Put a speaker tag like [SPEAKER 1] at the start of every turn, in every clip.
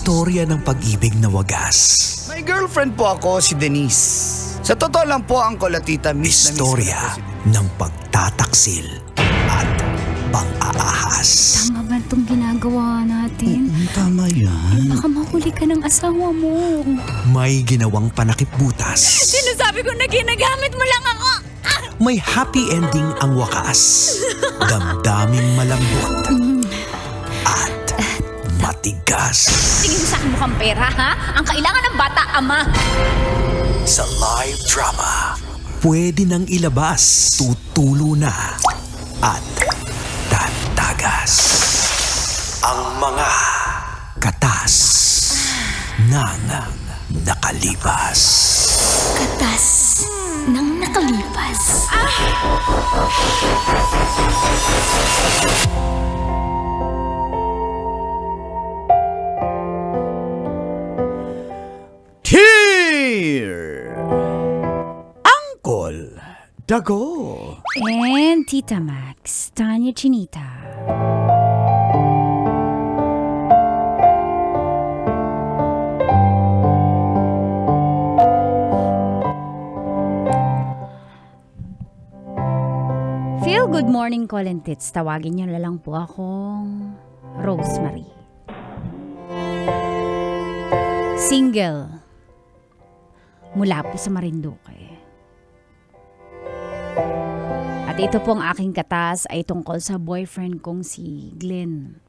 [SPEAKER 1] Istorya ng pag-ibig na wagas.
[SPEAKER 2] May girlfriend po ako, si Denise. Sa totoo lang po, Uncle at Tita, miss na miss ko na
[SPEAKER 1] Istorya
[SPEAKER 2] po si Denise.
[SPEAKER 1] ng pagtataksil at pang-aahas.
[SPEAKER 3] Tama ba itong ginagawa natin?
[SPEAKER 2] Tama yan.
[SPEAKER 3] Baka mahuli ka ng asawa mo.
[SPEAKER 1] May ginawang panakip-butas.
[SPEAKER 3] Sinasabi ko na ginagamit mo lang ako.
[SPEAKER 1] May happy ending ang wakas. Damdaming malambot. At matigas.
[SPEAKER 3] Tingin mo sa akin mukhang pera, ha? Ang kailangan ng bata, ama.
[SPEAKER 1] Sa live drama, pwede nang ilabas, tutulo na, at tatagas. Ang mga katas ng nakalipas.
[SPEAKER 3] Katas ng nakalipas.
[SPEAKER 2] Here! Uncle Dago.
[SPEAKER 3] And Tita Max, Tanya Chinita. Feel good morning, call and tits. Tawagin niyo na lang po akong Rosemary. Single. Mula po sa Marinduque. At ito pong aking katas ay tungkol sa boyfriend kong si Glenn.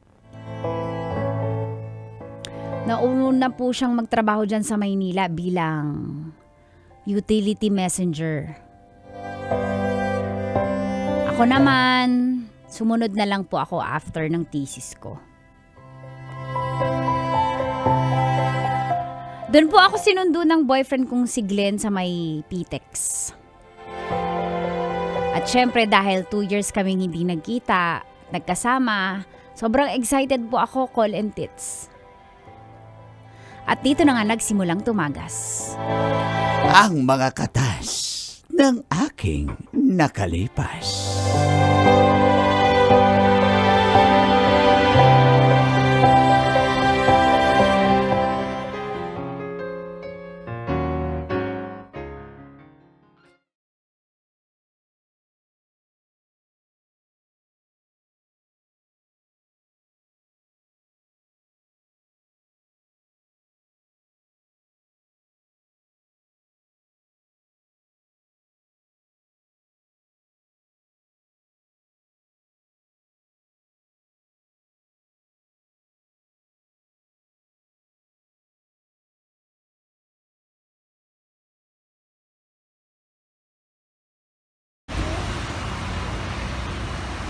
[SPEAKER 3] Nauna po siyang magtrabaho dyan sa Maynila bilang utility messenger. Ako naman, sumunod na lang po ako after ng thesis ko. Doon po ako sinundo ng boyfriend kong si Glenn sa may PTEX. At syempre dahil 2 years kaming hindi nagkita, nagkasama, sobrang excited po ako, call and tits. At dito na nga nagsimulang tumagas.
[SPEAKER 2] Ang mga katas ng aking nakalipas.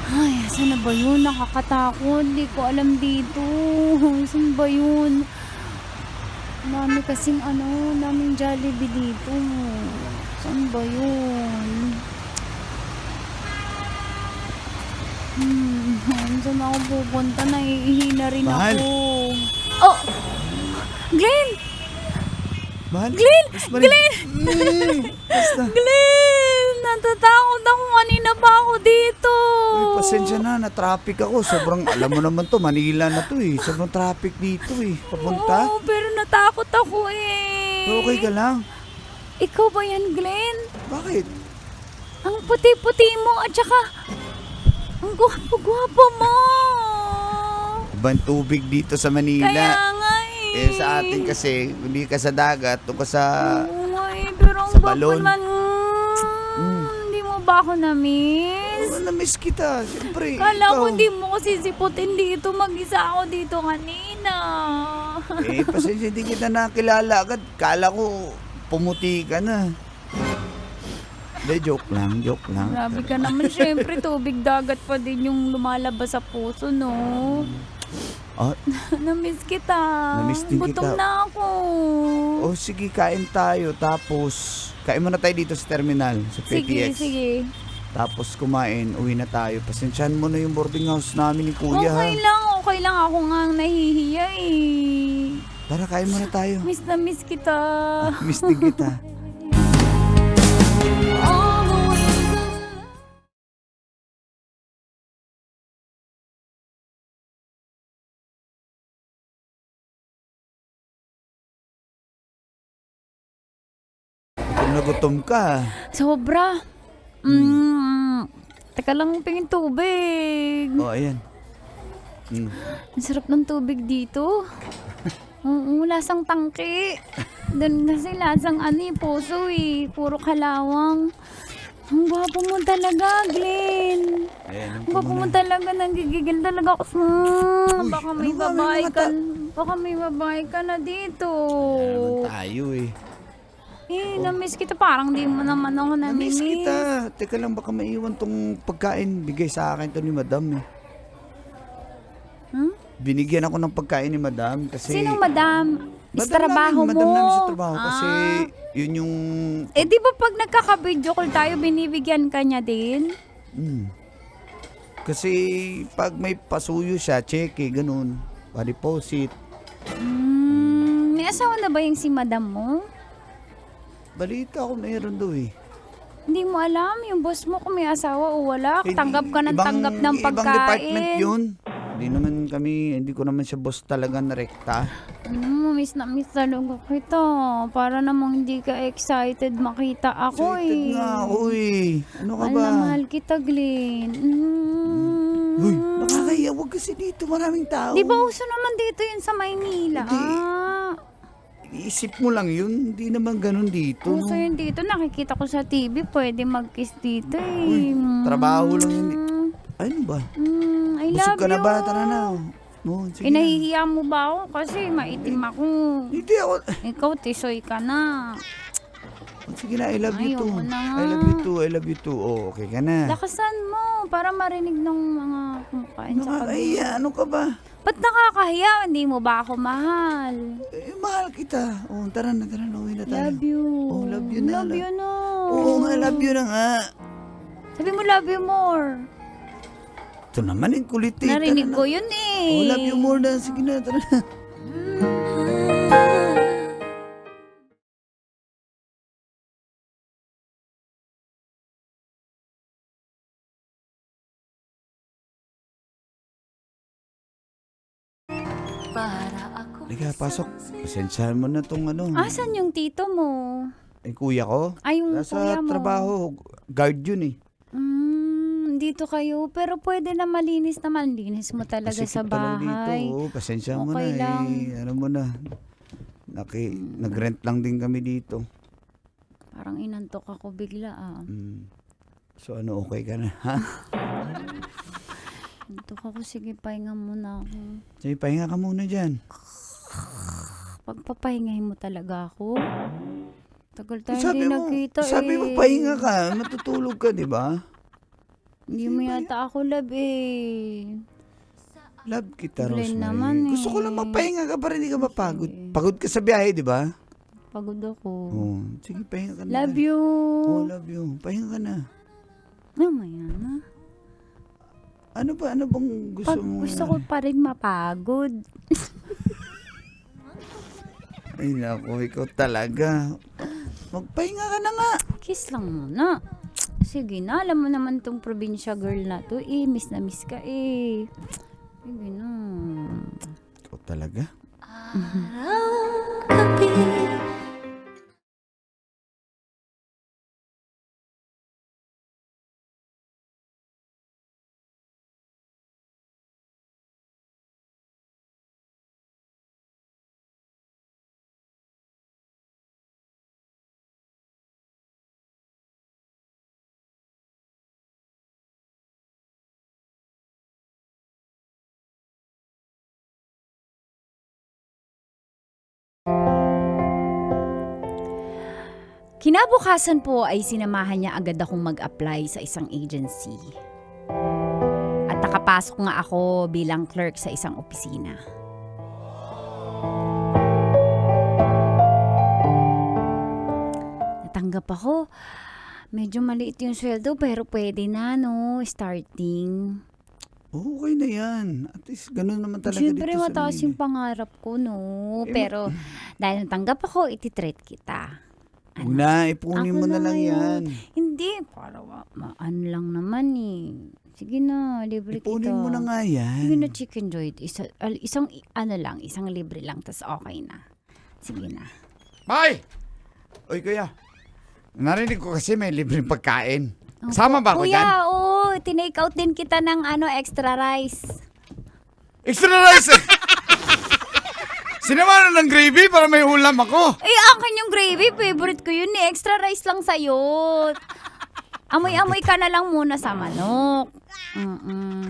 [SPEAKER 3] Ay, saan na ba yun? Nakakatakot. Di ko alam dito. Saan ba yun? Dami kasing daming Jollibee dito. Saan ba yun? Saan ako pupunta? Naiihi na rin
[SPEAKER 2] Mahal.
[SPEAKER 3] ako. Oh! Glenn!
[SPEAKER 2] Mahal?
[SPEAKER 3] Glenn!
[SPEAKER 2] Rosemary.
[SPEAKER 3] Glenn!
[SPEAKER 2] Basta.
[SPEAKER 3] Glenn! Natatakot ako. Kanina pa ako dito.
[SPEAKER 2] Uy, pasensya na, na-traffic ako. Sobrang, alam mo naman to, Manila na to eh. Sobrang traffic dito eh. Papunta.
[SPEAKER 3] Oo, pero natakot ako eh.
[SPEAKER 2] Okay ka lang?
[SPEAKER 3] Ikaw ba yan, Glenn?
[SPEAKER 2] Bakit?
[SPEAKER 3] Ang puti-puti mo at saka ang gwapo-gwapo mo.
[SPEAKER 2] Ibang tubig dito sa Manila.
[SPEAKER 3] Kaya nga eh.
[SPEAKER 2] Sa atin kasi, hindi ka sa dagat, doon ka sa...
[SPEAKER 3] Oo nga eh, pero ang
[SPEAKER 2] sa
[SPEAKER 3] gwapo
[SPEAKER 2] balon.
[SPEAKER 3] naman. Hindi mo ba ako na-miss?
[SPEAKER 2] Oh, na-miss kita, siyempre.
[SPEAKER 3] Kala ko
[SPEAKER 2] ikaw.
[SPEAKER 3] hindi mo kasi siputin dito. Mag-isa ako dito kanina.
[SPEAKER 2] Pasensya, hindi kita nakilala agad. Kala ko, pumuti ka na. Hindi, joke lang.
[SPEAKER 3] Grabe ka naman. Siyempre, tubig dagat pa din yung lumalabas sa puso, no?
[SPEAKER 2] Oh,
[SPEAKER 3] Na-miss kita.
[SPEAKER 2] Na-miss din
[SPEAKER 3] Gutom
[SPEAKER 2] kita.
[SPEAKER 3] na ako.
[SPEAKER 2] oh, sige, kain tayo. Tapos, kain muna tayo dito sa terminal, sa
[SPEAKER 3] Sige,
[SPEAKER 2] PTX.
[SPEAKER 3] sige.
[SPEAKER 2] Tapos kumain, uwi na tayo. Pasensyahan mo na yung boarding house namin ni Kuya, ha?
[SPEAKER 3] Okay lang. Ako nga ang nahihiya eh.
[SPEAKER 2] Tara, kain muna tayo.
[SPEAKER 3] Miss na miss kita.
[SPEAKER 2] Miss din kita. na gutom ka.
[SPEAKER 3] Sobra. Teka lang, pingin tubig.
[SPEAKER 2] Oh, ayan.
[SPEAKER 3] Ang sarap ng tubig dito. Oo, lasang tangke. Doon kasi lasang puso eh. Puro kalawang. Ang gwapo mo talaga, Glenn.
[SPEAKER 2] Ayan,
[SPEAKER 3] Ang gwapo mo talaga. Nanggigigil talaga ako. Baka may
[SPEAKER 2] ano ba, may
[SPEAKER 3] babae
[SPEAKER 2] mga
[SPEAKER 3] ka. Baka may babae ka na dito.
[SPEAKER 2] naman tayo eh.
[SPEAKER 3] Namiss kita. Parang di mo naman ako namimiss.
[SPEAKER 2] Namiss kita. Teka lang, baka maiwan tong pagkain. Bigay sa akin to ni Madam eh. Binigyan ako ng pagkain ni Madam kasi...
[SPEAKER 3] Sinong madam? Is
[SPEAKER 2] Madam
[SPEAKER 3] trabaho
[SPEAKER 2] namin,
[SPEAKER 3] mo?
[SPEAKER 2] Madam namin sa trabaho kasi yun yung...
[SPEAKER 3] Di ba pag nagkaka-video call tayo, binibigyan ka niya din?
[SPEAKER 2] Kasi pag may pasuyo siya, cheque, ganun. Pa-deposit.
[SPEAKER 3] May asawa na ba yung si madam mo?
[SPEAKER 2] Balita ko meron daw eh.
[SPEAKER 3] Hindi mo alam yung boss mo kung may asawa o wala.
[SPEAKER 2] Eh,
[SPEAKER 3] Tanggap ka ng tanggap ng pagkain.
[SPEAKER 2] Ibang department yun. Hindi ko naman siya boss talaga na rekta.
[SPEAKER 3] Miss na miss talaga kita. Para namang hindi ka excited makita ako
[SPEAKER 2] Excited nga ako eh. Ano ka
[SPEAKER 3] Mahal
[SPEAKER 2] ba?
[SPEAKER 3] na mahal kita, Glenn.
[SPEAKER 2] Uy, nakakaya. Huwag kasi dito. Maraming tao.
[SPEAKER 3] Di ba uso naman dito yun sa Maynila?
[SPEAKER 2] Hindi. Isip mo lang yun. Hindi naman ganun dito.
[SPEAKER 3] Uso
[SPEAKER 2] No?
[SPEAKER 3] yun dito. Nakikita ko sa TV. Pwede mag-kiss dito eh.
[SPEAKER 2] Uy, trabaho lang yun. Ano ba?
[SPEAKER 3] I
[SPEAKER 2] Busog
[SPEAKER 3] love
[SPEAKER 2] ka na
[SPEAKER 3] you.
[SPEAKER 2] ba? Tara na. Oh, sige na.
[SPEAKER 3] Nahihiya mo ba ako? Kasi maitim ako.
[SPEAKER 2] Hindi ako.
[SPEAKER 3] Ikaw, tisoy ka na.
[SPEAKER 2] Sige na, I love you too.
[SPEAKER 3] Ayoko na nga.
[SPEAKER 2] I love you too. I love you too. Oh, okay ka na.
[SPEAKER 3] Lakasan mo para marinig ng mga kumakain sa kabila.
[SPEAKER 2] Nakakaya. Ano ka ba?
[SPEAKER 3] Ba't nakakahiya? Hindi mo ba ako mahal?
[SPEAKER 2] Mahal kita. Oh, tara na. Uwi na tayo.
[SPEAKER 3] Love you.
[SPEAKER 2] Oh, love you na.
[SPEAKER 3] Love you na.
[SPEAKER 2] Oo nga, love you na nga.
[SPEAKER 3] Sabi mo love you more.
[SPEAKER 2] Ito naman yung kulit eh.
[SPEAKER 3] Narinig
[SPEAKER 2] Tara
[SPEAKER 3] ko
[SPEAKER 2] na.
[SPEAKER 3] yun eh.
[SPEAKER 2] Oh, love you more na. Sige na, tara na. Liga, pasok. Pasensyahan mo na tong ano.
[SPEAKER 3] Asan yung tito mo?
[SPEAKER 2] Ay, kuya ko?
[SPEAKER 3] Ay, yung
[SPEAKER 2] Nasa
[SPEAKER 3] kuya mo.
[SPEAKER 2] trabaho. Guard yun eh.
[SPEAKER 3] Dito kayo. Pero pwede na malinis naman. Linis mo talaga sa
[SPEAKER 2] Masikip ka lang
[SPEAKER 3] bahay.
[SPEAKER 2] dito. Oh, pasensya mo
[SPEAKER 3] Okay
[SPEAKER 2] na
[SPEAKER 3] lang.
[SPEAKER 2] eh. Ano mo na. Nag-rent lang din kami dito.
[SPEAKER 3] Parang inantok ako bigla ah.
[SPEAKER 2] So ano, okay ka na? Ha?
[SPEAKER 3] Inantok ako. Sige, pahinga muna ako.
[SPEAKER 2] Sige, pahinga ka muna dyan.
[SPEAKER 3] Pagpapahingahin mo talaga ako. Tagal tayo hindi nagkita
[SPEAKER 2] sabi
[SPEAKER 3] eh.
[SPEAKER 2] mo pahinga ka. Matutulog ka, di ba?
[SPEAKER 3] Hindi mo yata ako love eh.
[SPEAKER 2] Love kita,
[SPEAKER 3] Glenn
[SPEAKER 2] Rosemary.
[SPEAKER 3] naman eh.
[SPEAKER 2] Gusto ko lang mapahinga ka para hindi ka mapagod. Pagod ka sa biyahe, di ba?
[SPEAKER 3] Pagod ako.
[SPEAKER 2] Oh, sige, pahinga ka na.
[SPEAKER 3] Love you.
[SPEAKER 2] Oh, love you. Pahinga ka na.
[SPEAKER 3] Mamaya na.
[SPEAKER 2] Ano ba? Ano bang gusto
[SPEAKER 3] Pag
[SPEAKER 2] mo?
[SPEAKER 3] gusto ko pa rin mapagod.
[SPEAKER 2] Ay, naku, ikaw talaga. Magpahinga ka na nga.
[SPEAKER 3] Kiss lang muna. Sige na, alam mo naman tong probinsya girl na to eh. Miss na miss ka eh. Sige na.
[SPEAKER 2] Ikaw talaga?
[SPEAKER 3] Kinabukasan po ay sinamahan niya agad akong mag-apply sa isang agency. At nakapasok nga ako bilang clerk sa isang opisina. Natanggap ako. Medyo maliit yung sweldo pero pwede na no, starting.
[SPEAKER 2] Okay na yan. At least ganun naman talaga
[SPEAKER 3] Siyempre
[SPEAKER 2] dito sa
[SPEAKER 3] mataas
[SPEAKER 2] Manila.
[SPEAKER 3] yung pangarap ko no. Pero dahil natanggap ako, ititreat kita.
[SPEAKER 2] Huwag na, ipunin
[SPEAKER 3] Ako
[SPEAKER 2] mo na lang
[SPEAKER 3] ngayon.
[SPEAKER 2] yan.
[SPEAKER 3] Hindi, para ano lang naman eh. Sige na, libre
[SPEAKER 2] Ipunin
[SPEAKER 3] kita.
[SPEAKER 2] mo na nga yan.
[SPEAKER 3] Sige na, Chicken Joy. Isang libre lang, tas okay na. Sige na.
[SPEAKER 2] Bye! Oy, kuya. Narinig ko kasi may libreng pagkain. Sama ba ako dyan?
[SPEAKER 3] Kuya, oo, tinake out din kita ng extra rice.
[SPEAKER 2] Extra rice! Sinama na ng gravy para may ulam ako.
[SPEAKER 3] Akin yung gravy, favorite ko yun eh. Extra rice lang sa'yo. Amoy-amoy ka na lang muna sa manok.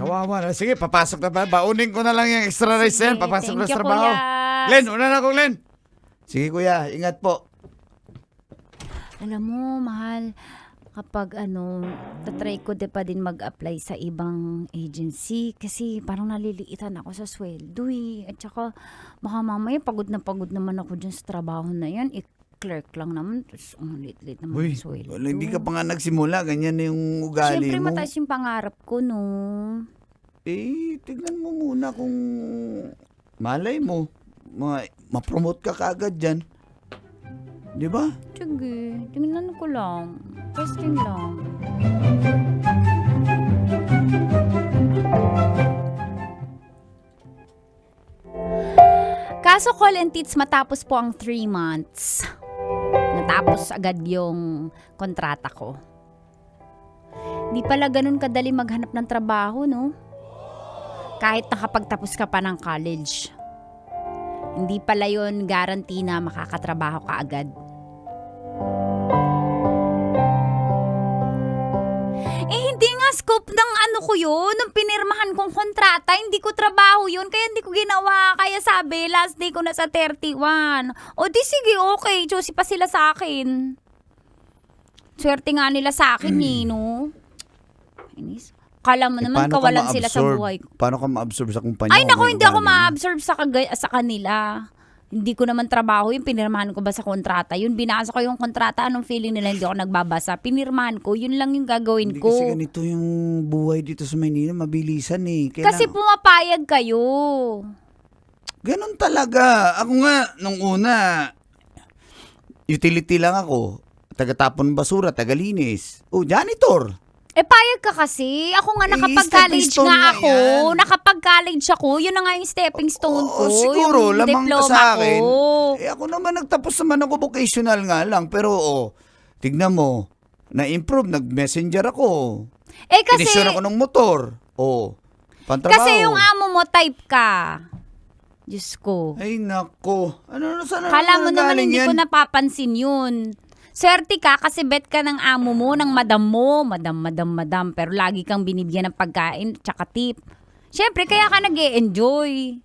[SPEAKER 2] Kawawa na. Sige, papasok na ba? Baunin ko na lang yung extra rice yan.
[SPEAKER 3] Sige,
[SPEAKER 2] Papasok
[SPEAKER 3] thank
[SPEAKER 2] na sa
[SPEAKER 3] you,
[SPEAKER 2] trabaho.
[SPEAKER 3] kuya.
[SPEAKER 2] Len, una na ako, Len. Sige, kuya. Ingat po.
[SPEAKER 3] Alam mo, mahal, kapag tatry ko pa din mag-apply sa ibang agency kasi parang naliliitan ako sa sweldo eh. At saka baka mamaya pagod naman ako dyan sa trabaho na yan. Clerk lang naman, tapos lit-lit naman
[SPEAKER 2] Uy,
[SPEAKER 3] ang sweldo.
[SPEAKER 2] wala, hindi ka pa nga nagsimula. Ganyan na yung ugali
[SPEAKER 3] Siyempre
[SPEAKER 2] mo.
[SPEAKER 3] mataas yung pangarap ko, no?
[SPEAKER 2] Tignan mo muna kung malay mo. Ma-promote ka kaagad dyan. Di ba?
[SPEAKER 3] Sige, tingnan ko lang. Testing lang. Kaso call and teach matapos po ang 3 months. Natapos agad yung kontrata ko. Di pala ganun kadali maghanap ng trabaho, no? Kahit nakapagtapos ka pa ng college. Hindi pala yun guarantee na makakatrabaho ka agad. Hindi nga scope ng ko yun, nung pinirmahan kong kontrata, hindi ko trabaho yun, kaya hindi ko ginawa. Kaya sabi, last day ko na sa 31. O di sige, okay, choosy pa sila sa akin. Swerte nga nila sa akin, no? Inis. Kala mo naman kawalan sila sa buhay ko.
[SPEAKER 2] Paano ka ma-absorb sa kumpanya?
[SPEAKER 3] Ay naku, hindi ako ma-absorb sa kanila. Hindi ko naman trabaho yun, pinirmahan ko ba sa kontrata yun? Binasa ko yung kontrata, anong feeling nila hindi ako nagbabasa? Pinirmahan ko, yun lang yung gagawin ko.
[SPEAKER 2] Hindi kasi ganito yung buhay dito sa Maynila, mabilisan eh.
[SPEAKER 3] Kasi pumapayag kayo.
[SPEAKER 2] Ganon talaga. Ako nga, nung una, utility lang ako. Tagatapon basura, tagalinis. Janitor.
[SPEAKER 3] Payag ka kasi. Ako nga nakapag-college nga ako. Nakapag-college ako. Yun na nga yung stepping stone ko.
[SPEAKER 2] Siguro,
[SPEAKER 3] yung
[SPEAKER 2] lamang ka
[SPEAKER 3] diploma
[SPEAKER 2] sa akin.
[SPEAKER 3] ko.
[SPEAKER 2] Ako naman, nagtapos naman ako vocational nga lang. Pero, tignan mo, na-improve, nag-messenger ako.
[SPEAKER 3] Kasi...
[SPEAKER 2] Inisyon ako ng motor. Pantrabaho.
[SPEAKER 3] Kasi yung amo mo, type ka. Diyos ko.
[SPEAKER 2] Ay, nako. Saan
[SPEAKER 3] Kala mo naman hindi
[SPEAKER 2] yan?
[SPEAKER 3] ko napapansin yun. Swerte ka kasi bet ka ng amo mo, ng madam mo. Madam. Pero lagi kang binibigyan ng pagkain tsaka tip. Siyempre, kaya ka nag-e-enjoy.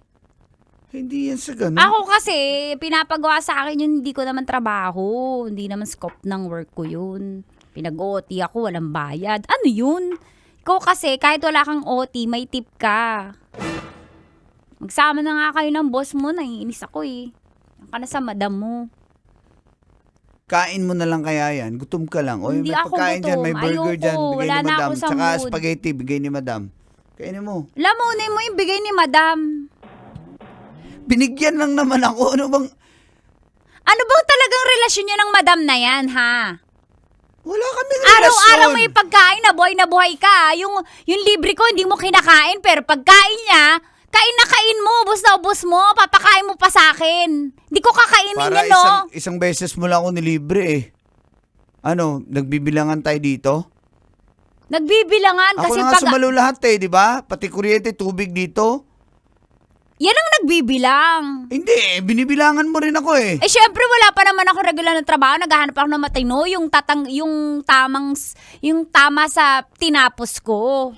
[SPEAKER 2] Hindi yan sa ganun.
[SPEAKER 3] Ako kasi, pinapagawa sa akin yun, hindi ko naman trabaho. Hindi naman scope ng work ko yun. Pinag-OT ako, walang bayad. Ano yun? Ikaw kasi, kahit wala kang OT, may tip ka. Magsama na nga kayo ng boss mo, naiinis ako eh. Yan ka na sa madam mo.
[SPEAKER 2] Kain mo na lang kaya yan. Gutom ka lang.
[SPEAKER 3] Hindi
[SPEAKER 2] may
[SPEAKER 3] ako
[SPEAKER 2] pagkain dyan, may
[SPEAKER 3] gutom.
[SPEAKER 2] burger dyan.
[SPEAKER 3] Ayoko.
[SPEAKER 2] Bigay
[SPEAKER 3] Wala
[SPEAKER 2] ni
[SPEAKER 3] na
[SPEAKER 2] madam.
[SPEAKER 3] ako sa
[SPEAKER 2] Tsaka
[SPEAKER 3] mood.
[SPEAKER 2] spaghetti, bigay ni madam. Kainin mo.
[SPEAKER 3] Lamunin mo yung bigay ni madam.
[SPEAKER 2] Binigyan lang naman ako. Ano bang
[SPEAKER 3] talagang relasyon niya ng madam na yan, ha?
[SPEAKER 2] Wala kaming relasyon.
[SPEAKER 3] Araw-araw may pagkain, na buhay ka. Yung libre ko, hindi mo kinakain, pero pagkain niya, kain na kain mo, ubos na ubos mo, papakain mo pa sa akin. Hindi ko kakainin
[SPEAKER 2] Para
[SPEAKER 3] yan, no?
[SPEAKER 2] isang beses mo lang ako nilibre eh. Nagbibilangan tayo dito?
[SPEAKER 3] Nagbibilangan
[SPEAKER 2] Ako
[SPEAKER 3] kasi
[SPEAKER 2] na nga sumalo lahat eh, di ba? Pati kuryente, tubig dito.
[SPEAKER 3] Yan ang nagbibilang.
[SPEAKER 2] Hindi, binibilangan mo rin ako eh.
[SPEAKER 3] Syempre wala pa naman ako regular na trabaho, naghahanap ako ng matino, yung tama sa tinapos ko.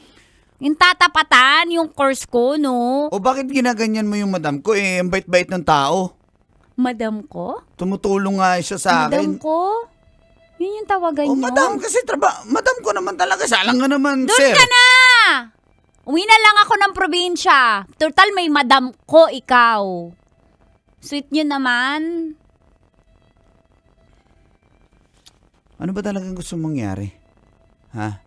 [SPEAKER 3] Yung tatapatan, yung course ko, no?
[SPEAKER 2] O bakit ginaganyan mo yung madam ko eh? Ang bait-bait ng tao.
[SPEAKER 3] Madam ko?
[SPEAKER 2] Tumutulong nga siya sa akin.
[SPEAKER 3] Madam ko? Yun yung tawagan nyo?
[SPEAKER 2] Madam, kasi madam ko naman talaga. Salang nga naman,
[SPEAKER 3] Doon
[SPEAKER 2] sir.
[SPEAKER 3] ka na! Uwi na lang ako ng probinsya. Total, may madam ko, ikaw. Sweet nyo naman.
[SPEAKER 2] Ano ba talagang gusto mangyari? Ha?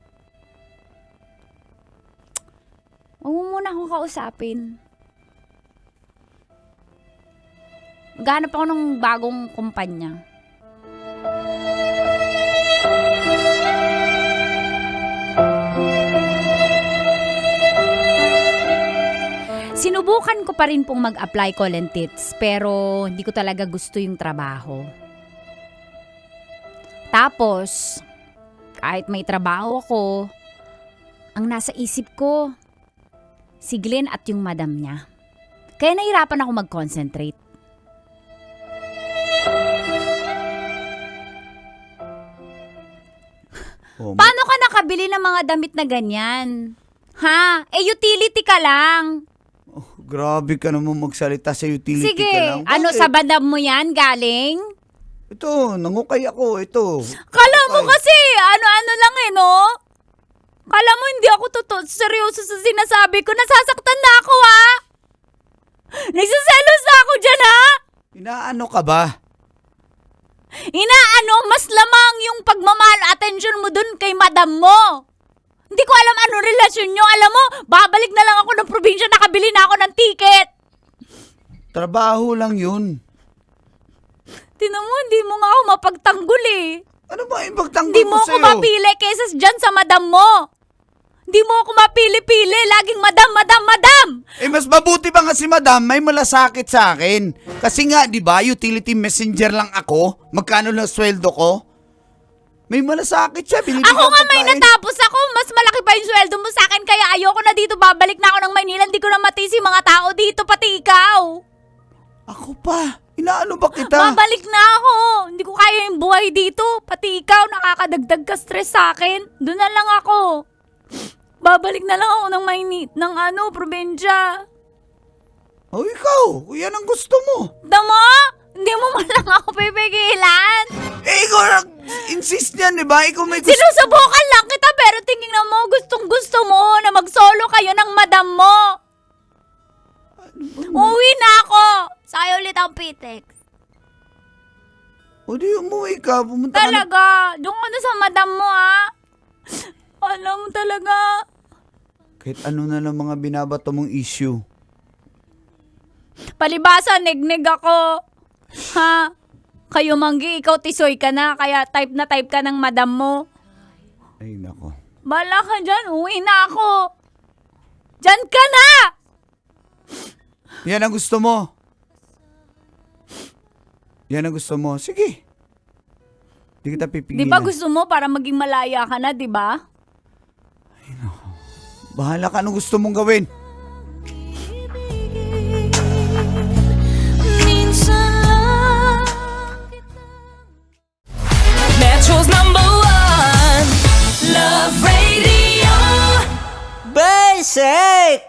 [SPEAKER 3] Huwag mo muna akong kausapin. Maghanap ako ng bagong kumpanya. Sinubukan ko pa rin pong mag-apply call and teach, pero hindi ko talaga gusto yung trabaho. Tapos, kahit may trabaho ako, ang nasa isip ko, si Glenn at yung madam niya. Kaya nahirapan ako mag-concentrate.
[SPEAKER 2] Oh,
[SPEAKER 3] Paano ka nakabili ng mga damit na ganyan? Ha? Utility ka lang.
[SPEAKER 2] grabe ka naman magsalita sa utility
[SPEAKER 3] Sige,
[SPEAKER 2] ka lang.
[SPEAKER 3] ano
[SPEAKER 2] Bakit?
[SPEAKER 3] sa bandam mo yan galing?
[SPEAKER 2] Ito, nangukay ako. Ito.
[SPEAKER 3] Kala mo
[SPEAKER 2] Okay.
[SPEAKER 3] kasi, ano-ano lang no? Kala mo hindi ako seryoso sa sinasabi ko. Nasasaktan na ako Nagsiselos na ako dyan
[SPEAKER 2] Inaano ka ba?
[SPEAKER 3] Mas lamang yung pagmamahal, attention mo dun kay madam mo. Hindi ko alam ano relasyon nyo. Alam mo, babalik na lang ako ng probinsya, nakabili na ako ng ticket.
[SPEAKER 2] Trabaho lang yun.
[SPEAKER 3] Tinan mo, hindi mo nga ako mapagtanggol
[SPEAKER 2] Ano ba yung pagtanggol
[SPEAKER 3] Hindi
[SPEAKER 2] ko
[SPEAKER 3] mo ako
[SPEAKER 2] sa'yo?
[SPEAKER 3] mapili kaysa dyan sa madam mo. Hindi mo ako mapili-pili. Laging madam, madam, madam.
[SPEAKER 2] Mas mabuti pa nga si madam, may malasakit sa akin. Kasi nga, di ba, utility messenger lang ako. Magkano lang sweldo ko? May malasakit siya. Binibigyan
[SPEAKER 3] Ako nga may
[SPEAKER 2] pagkain.
[SPEAKER 3] natapos ako. Mas malaki pa yung sweldo mo sa akin. Kaya ayoko na dito. Babalik na ako ng Maynila. Hindi ko na matisi mga tao dito. Pati ikaw.
[SPEAKER 2] Ako pa. Inaano ba kita?
[SPEAKER 3] Babalik na ako. Hindi ko kaya yung buhay dito. Pati ikaw. Nakakadagdag ka stress sa akin. Doon na lang ako. Babalik na lang ako ng probinsya.
[SPEAKER 2] O ikaw, yan ang gusto mo.
[SPEAKER 3] Damo? Hindi mo man lang ako pipigilan.
[SPEAKER 2] Ikaw insist niyan, di ba? Ikaw may gusto.
[SPEAKER 3] Sinusubukan lang kita pero tingin mo gustong gusto mo na mag-solo kayo ng madam mo. Uwi na ako. Sa'yo ulit ang pitik.
[SPEAKER 2] O di umuwi ka, pumunta ka na.
[SPEAKER 3] Talaga. Doon ka na sa madam mo Alam mo talaga.
[SPEAKER 2] Kahit ano na lang mga binabato mong issue.
[SPEAKER 3] Palibasa, neg-neg ako. Ha? Kayo manggi, ikaw tisoy ka na. Kaya type na type ka ng madam mo.
[SPEAKER 2] Ay, nako.
[SPEAKER 3] Bala ka dyan. Uwi na ako. Dyan ka na!
[SPEAKER 2] Yan ang gusto mo. Yan ang gusto mo. Sige. Di kita pipigilan.
[SPEAKER 3] Di ba gusto mo para maging malaya ka na, di ba?
[SPEAKER 2] Bahala ka, anong gusto mong gawin?
[SPEAKER 4] Metro's #1 Love Radio.
[SPEAKER 5] Basic!